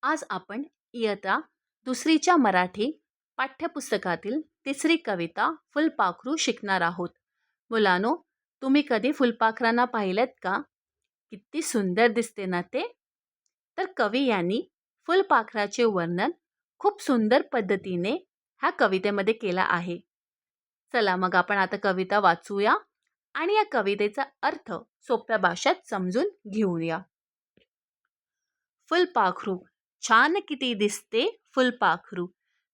आज आपण इयत्ता दुसरीच्या मराठी पाठ्यपुस्तकातील तिसरी कविता फुलपाखरू शिकणार आहोत. मुलांनो, तुम्ही कधी फुलपाखरांना पाहिलेत का? किती सुंदर दिसते ना ते. तर कवी यांनी फुलपाखराचे वर्णन खूप सुंदर पद्धतीने ह्या कवितेमध्ये केला आहे. चला मग आपण आता कविता वाचूया आणि या कवितेचा अर्थ सोप्या भाषेत समजून घेऊया. फुलपाखरू, छान किती दिसते फुलपाखरू.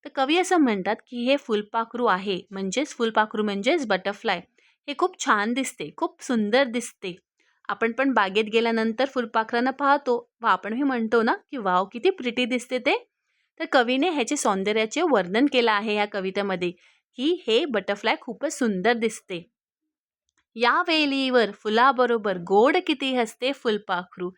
तर कवी असं म्हणतात की हे फुलपाखरू आहे, फुलपाखरू म्हणजेच बटरफ्लाय. हे खूप छान दिसते, खूप सुंदर दिसते. आपण पण बागेत गेल्यानंतर फुलपाखरांना पाहतो व आपणही म्हणतो ना की वाव किती प्रिटी दिसते ते. तर कवीने ह्याचे सौंदर्याचे वर्णन केलं आहे या कवितेमध्ये की हे बटरफ्लाय खूपच सुंदर दिसते. या वेलीवर फुलाबरोबर गोड किती हसते फुलपाखरू.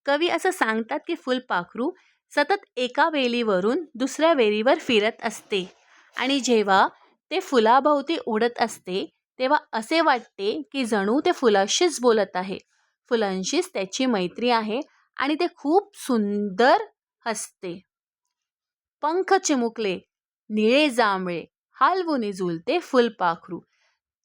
कवी असं सांगतात की फुलपाखरू सतत एका वेलीवरून दुसऱ्या वेलीवर फिरत असते आणि जेव्हा ते फुलाभोवती उडत असते तेव्हा असे वाटते की जणू ते फुलाशीच बोलत आहे, फुलांशीच त्याची मैत्री आहे आणि ते खूप सुंदर हसते. पंख चिमुकले निळे जांभळे हलवून झुलते फुलपाखरू.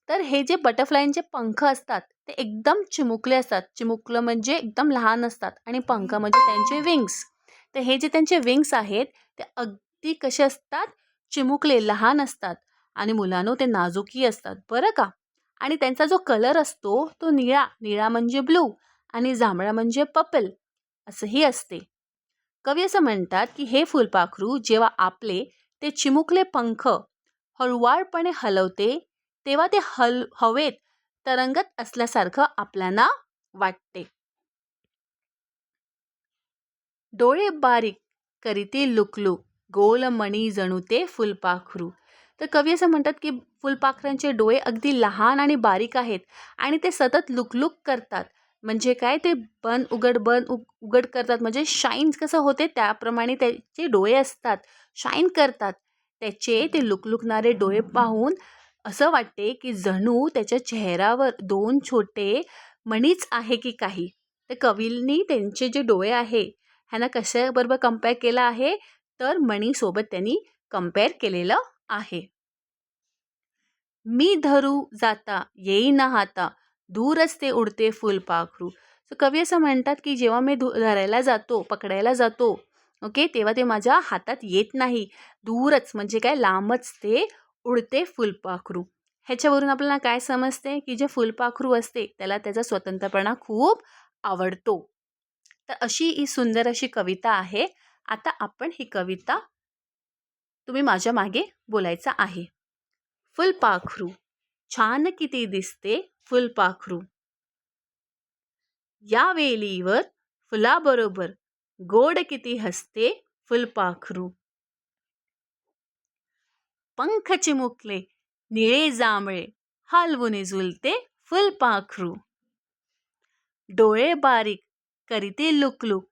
तर हे जे बटरफ्लायचे पंख असतात ते एकदम चिमुकले असतात. चिमुकलं म्हणजे एकदम लहान असतात आणि पंख म्हणजे त्यांचे विंग्स. तर हे जे त्यांचे विंग्स आहेत ते अगदी कसे असतात, चिमुकले लहान असतात आणि मुलांनो ते नाजूकही असतात बरं का. आणि त्यांचा जो कलर असतो तो निळा, निळा म्हणजे ब्लू आणि जांभळा म्हणजे पर्पल असंही असते. कवी असं म्हणतात की हे फुलपाखरू जेव्हा आपले ते चिमुकले पंख हळुवारपणे हलवते तेव्हा ते हवेत तरंगत असल्यासारखं आपल्याला वाटते. डोळे बारीक करीते लुकलुक गोलमणी जणू ते फुलपाखरू. तर कवी असं म्हणतात की फुलपाखरांचे डोळे अगदी लहान आणि बारीक आहेत आणि ते सतत लुकलुक करतात. म्हणजे काय, ते बंद उघड करतात, म्हणजे शाईन कसं होते त्याप्रमाणे त्याचे डोळे असतात, शाईन करतात. त्याचे ते लुकलुकणारे डोळे पाहून असं वाटते की जणू त्याच्या चेहऱ्यावर दोन छोटे मणीच आहे की काही. तर कवींनी त्यांचे जे डोळे आहे ह्यांना कशाबरोबर कम्पेअर केलं आहे, तर मणीसोबत त्यांनी कम्पेअर केलेलं आहे. मी धरू जाता येईना हाता दूरच ते उडते फुलपाखरू. तर कवी असं म्हणतात की जेव्हा मी धरायला जातो, पकडायला जातो, ओके, तेव्हा ते माझ्या हातात येत नाही. दूरच म्हणजे काय, लांबच ते उडते फुलपाखरू. ह्याच्यावरून आपल्याला काय समजते की जे फुलपाखरू असते त्याला त्याचा स्वतंत्रपणा खूप आवडतो. तर अशी ही सुंदर अशी कविता आहे. आता आपण ही कविता तुम्ही माझ्या मागे बोलायचा आहे. फुलपाखरू, छान किती दिसते फुलपाखरू. या वेलीवर फुलाबरोबर गोड किती हसते फुलपाखरू. पंख चिमुकले निळे जांभळे हलवून झुलते फुलपाखरू. डोळे बारीक करीते लुकलुक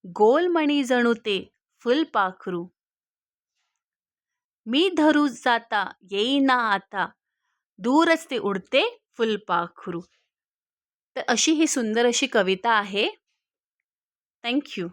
गोलमणी जणू ते फुलपाखरू. मी धरू जाता येईना आता दूरच ते उडते फुलपाखरू. तर अशी ही सुंदर अशी कविता आहे. थँक्यू.